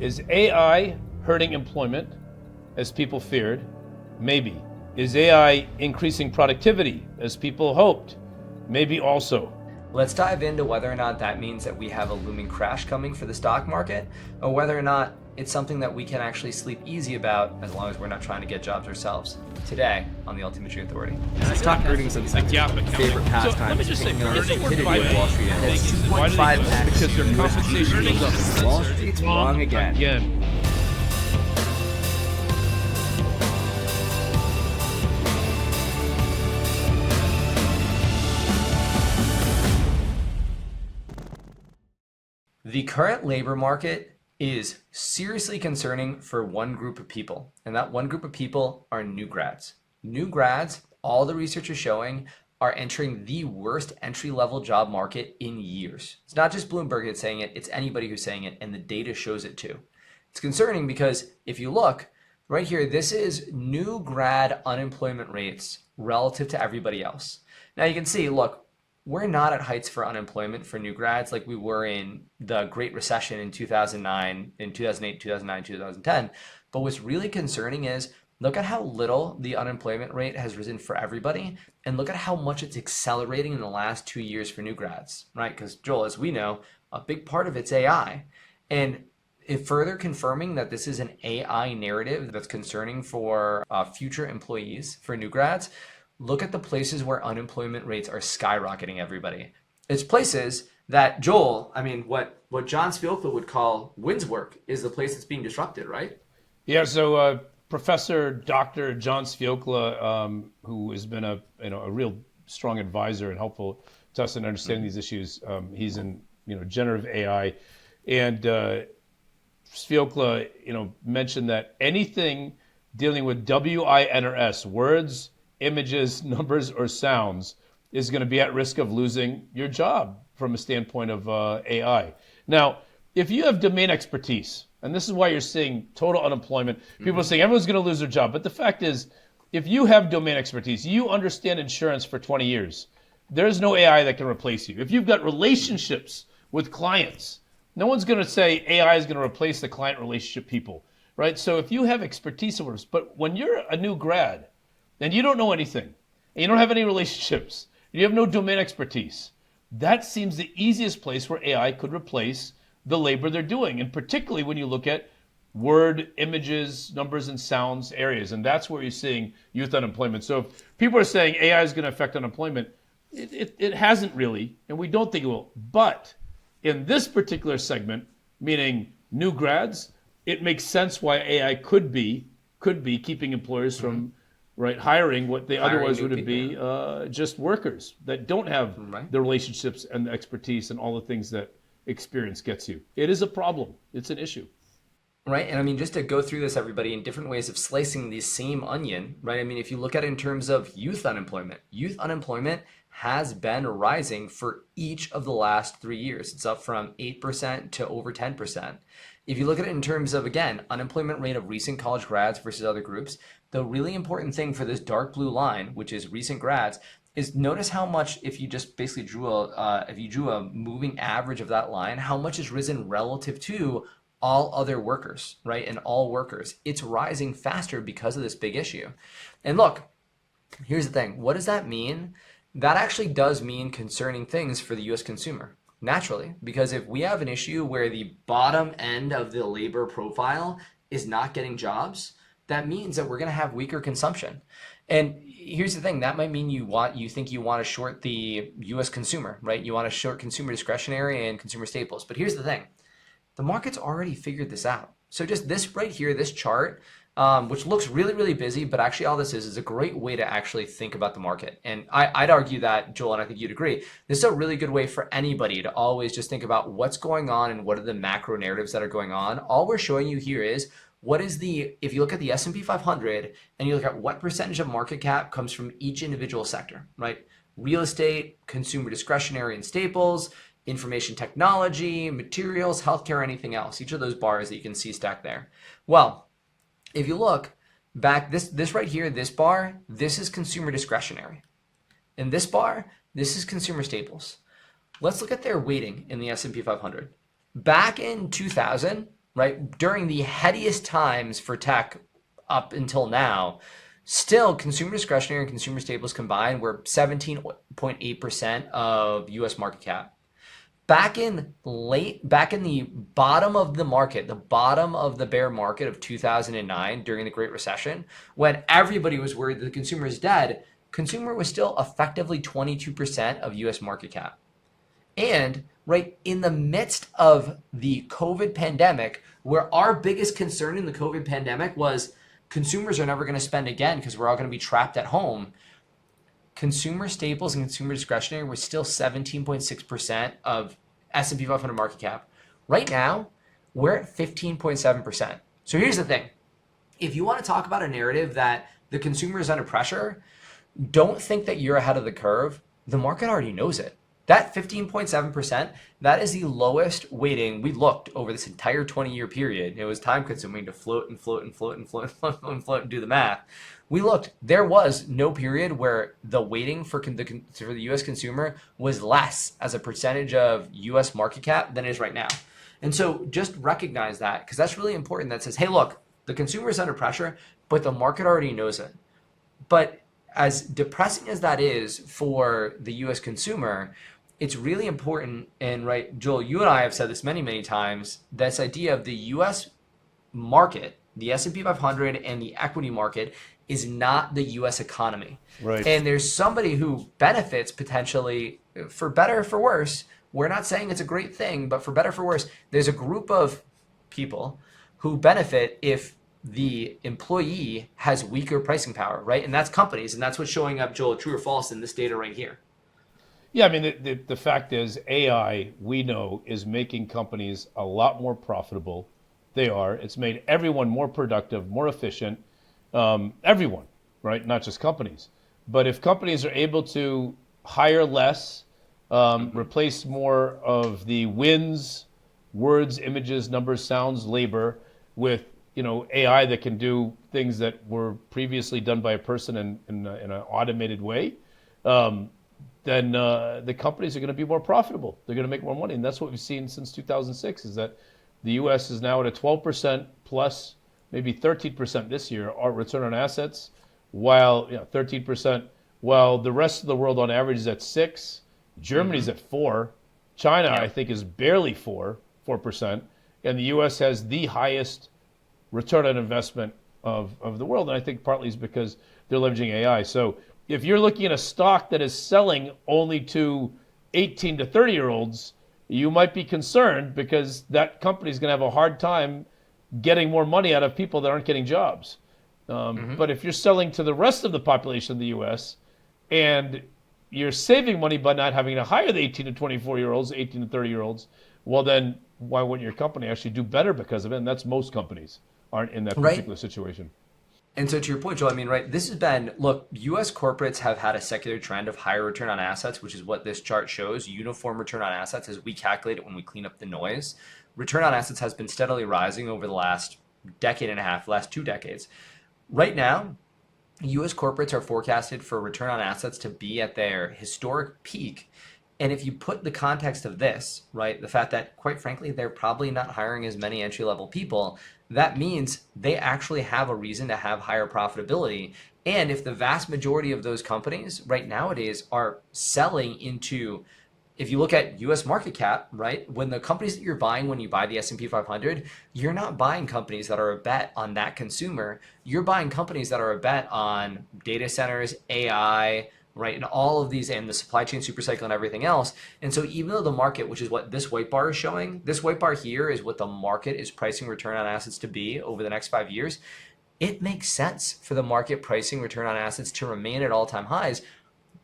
Is AI hurting employment as people feared? Maybe. Is AI increasing productivity as people hoped? Maybe also. Let's dive into whether or not that means that we have a looming crash coming for the stock market, or whether or not it's something that we can actually sleep easy about as long as we're not trying to get jobs ourselves. Today on the Altimetry Authority. Stock earnings and favorite pastime. So let me just say, earnings Wall Street. It's Why do they 2.5x because their compensation goes up. Wall Street's wrong again. The current labor market is seriously concerning for one group of people, and that one group of people are new grads. New grads, all the research is showing, are entering the worst entry-level job market in years. It's not just Bloomberg that's saying it, it's anybody who's saying it, and the data shows it too. It's concerning because if you look right here, this is new grad unemployment rates relative to everybody else. Now you can see, look, we're not at heights for unemployment for new grads like we were in the Great Recession in 2009, in 2008, 2009, 2010. But what's really concerning is look at how little the unemployment rate has risen for everybody, and look at how much it's accelerating in the last 2 years for new grads, right? Because Joel, as we know, a big part of it's AI. And if further confirming that this is an AI narrative that's concerning for future employees, for new grads, look at the places where unemployment rates are skyrocketing, everybody. It's places that, Joel, I mean, what John Spielfeld would call wins work is the place that's being disrupted, right? Yeah, so Professor Dr. John Sfiokla, who has been a real strong advisor and helpful to us in understanding these issues, he's in generative AI, and Sfiokla mentioned that anything dealing with WINRS, words, images, numbers, or sounds, is going to be at risk of losing your job from a standpoint of AI. Now, if you have domain expertise, and this is why you're seeing total unemployment, people are saying everyone's going to lose their job. But the fact is, if you have domain expertise, you understand insurance for 20 years, there's no AI that can replace you. If you've got relationships with clients, no one's going to say AI is going to replace the client relationship people, right? So if you have expertise over this, but when you're a new grad, and you don't know anything, and you don't have any relationships, and you have no domain expertise, that seems the easiest place where AI could replace the labor they're doing, and particularly when you look at word, images, numbers, and sounds areas, and that's where you're seeing youth unemployment. So if people are saying AI is going to affect unemployment, it hasn't really, and we don't think it will. But in this particular segment, meaning new grads, it makes sense why AI could be keeping employers from hiring what they otherwise would be just workers that don't have the relationships and the expertise and all the things that experience gets you. It is a problem. It's an issue. Right. And I mean, just to go through this, everybody, in different ways of slicing the same onion, right? I mean, if you look at it in terms of youth unemployment has been rising for each of the last 3 years. It's up from 8% to over 10%. If you look at it in terms of, again, unemployment rate of recent college grads versus other groups, the really important thing for this dark blue line, which is recent grads, is notice how much, if you just basically drew a moving average of that line, how much has risen relative to all other workers, right? And all workers. It's rising faster because of this big issue. And look, here's the thing. What does that mean? That actually does mean concerning things for the US consumer. Naturally, because if we have an issue where the bottom end of the labor profile is not getting jobs, that means that we're going to have weaker consumption. And here's the thing, that might mean you think you want to short the US consumer, right? You want to short consumer discretionary and consumer staples. But here's the thing, the market's already figured this out. So just this right here, this chart, which looks really, really busy, but actually all this is a great way to actually think about the market. And I'd argue that, Joel, and I think you'd agree, this is a really good way for anybody to always just think about what's going on and what are the macro narratives that are going on. All we're showing you here is if you look at the S&P 500 and you look at what percentage of market cap comes from each individual sector, right? Real estate, consumer discretionary and staples, information technology, materials, healthcare, anything else, each of those bars that you can see stacked there. Well, if you look back, this right here, this bar, this is consumer discretionary. And this bar, this is consumer staples. Let's look at their weighting in the S&P 500. Back in 2000, right? During the headiest times for tech up until now, still consumer discretionary and consumer staples combined were 17.8% of US market cap. Back in the bottom of the market, the bottom of the bear market of 2009 during the Great Recession, when everybody was worried that the consumer is dead, consumer was still effectively 22% of US market cap. And right in the midst of the COVID pandemic, where our biggest concern in the COVID pandemic was consumers are never going to spend again because we're all going to be trapped at home, consumer staples and consumer discretionary were still 17.6% of S&P 500 market cap. Right now, we're at 15.7%. So here's the thing. If you want to talk about a narrative that the consumer is under pressure, don't think that you're ahead of the curve. The market already knows it. That 15.7%, that is the lowest weighting we looked over this entire 20-year period. It was time consuming to float and float and float and float and float and float and do the math. We looked, there was no period where the weighting for the US consumer was less as a percentage of US market cap than it is right now. And so just recognize that, because that's really important. That says, hey, look, the consumer is under pressure, but the market already knows it. But as depressing as that is for the US consumer, it's really important. And right, Joel, you and I have said this many, many times, this idea of the US market, the S&P 500 and the equity market is not the US economy. Right. And there's somebody who benefits potentially, for better or for worse. We're not saying it's a great thing, but for better or for worse, there's a group of people who benefit if the employee has weaker pricing power, right? And that's companies, and that's what's showing up, Joel, true or false in this data right here. Yeah, I mean, the fact is AI, we know, is making companies a lot more profitable. They are. It's made everyone more productive, more efficient. Everyone, right? Not just companies. But if companies are able to hire less, replace more of the wins, words, images, numbers, sounds, labor with AI that can do things that were previously done by a person in an automated way, then the companies are going to be more profitable. They're going to make more money. And that's what we've seen since 2006 is that the U.S. is now at a 12% plus, maybe 13% this year, our return on assets, while 13%, while the rest of the world on average is at 6%. Germany's at 4%. China, I think, is barely 4%. And the U.S. has the highest return on investment of the world. And I think partly is because they're leveraging AI. So if you're looking at a stock that is selling only to 18 to 30-year-olds, you might be concerned because that company is going to have a hard time getting more money out of people that aren't getting jobs. But if you're selling to the rest of the population of the U.S. and you're saving money by not having to hire the 18 to 24-year-olds, 18 to 30-year-olds, well, then why wouldn't your company actually do better because of it? And that's most companies aren't in that particular situation. And so to your point, Joel, I mean, right, this has been, look, U.S. corporates have had a secular trend of higher return on assets, which is what this chart shows, uniform return on assets as we calculate it when we clean up the noise. Return on assets has been steadily rising over the last decade and a half, last 2 decades. Right now, U.S. corporates are forecasted for return on assets to be at their historic peak. And if you put the context of this, right, the fact that, quite frankly, they're probably not hiring as many entry-level people, that means they actually have a reason to have higher profitability. And if the vast majority of those companies right nowadays are selling into, if you look at US market cap, right, when the companies that you're buying when you buy the S&P 500, you're not buying companies that are a bet on that consumer. You're buying companies that are a bet on data centers, AI, right, and all of these, and the supply chain supercycle and everything else. And so even though the market, which is what this white bar is showing, this white bar here is what the market is pricing return on assets to be over the next 5 years, it makes sense for the market pricing return on assets to remain at all-time highs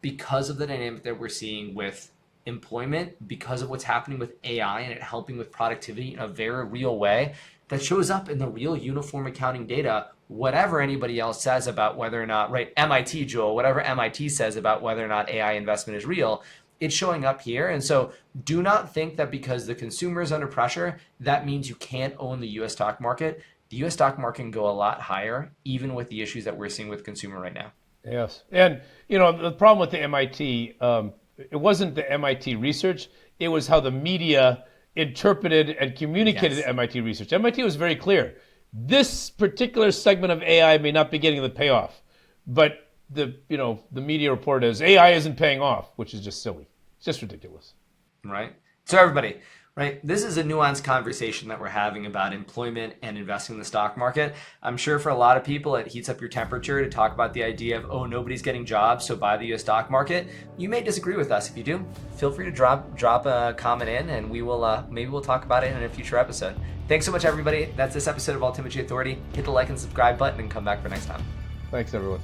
because of the dynamic that we're seeing with employment, because of what's happening with AI and it helping with productivity in a very real way that shows up in the real uniform accounting data, whatever anybody else says about whether or not, right, MIT, Joel, whatever MIT says about whether or not AI investment is real, it's showing up here. And so do not think that because the consumer is under pressure, that means you can't own the US stock market. The US stock market can go a lot higher, even with the issues that we're seeing with consumer right now. Yes. And, the problem with the MIT, it wasn't the MIT research, it was how the media interpreted and communicated Yes. at MIT research. MIT was very clear. This particular segment of AI may not be getting the payoff, but the media report is AI isn't paying off, which is just silly. It's just ridiculous. Right? So everybody, right? This is a nuanced conversation that we're having about employment and investing in the stock market. I'm sure for a lot of people, it heats up your temperature to talk about the idea of, oh, nobody's getting jobs, so buy the US stock market. You may disagree with us. If you do, feel free to drop a comment in, and we will maybe we'll talk about it in a future episode. Thanks so much, everybody. That's this episode of Altimetry Authority. Hit the like and subscribe button and come back for next time. Thanks, everyone.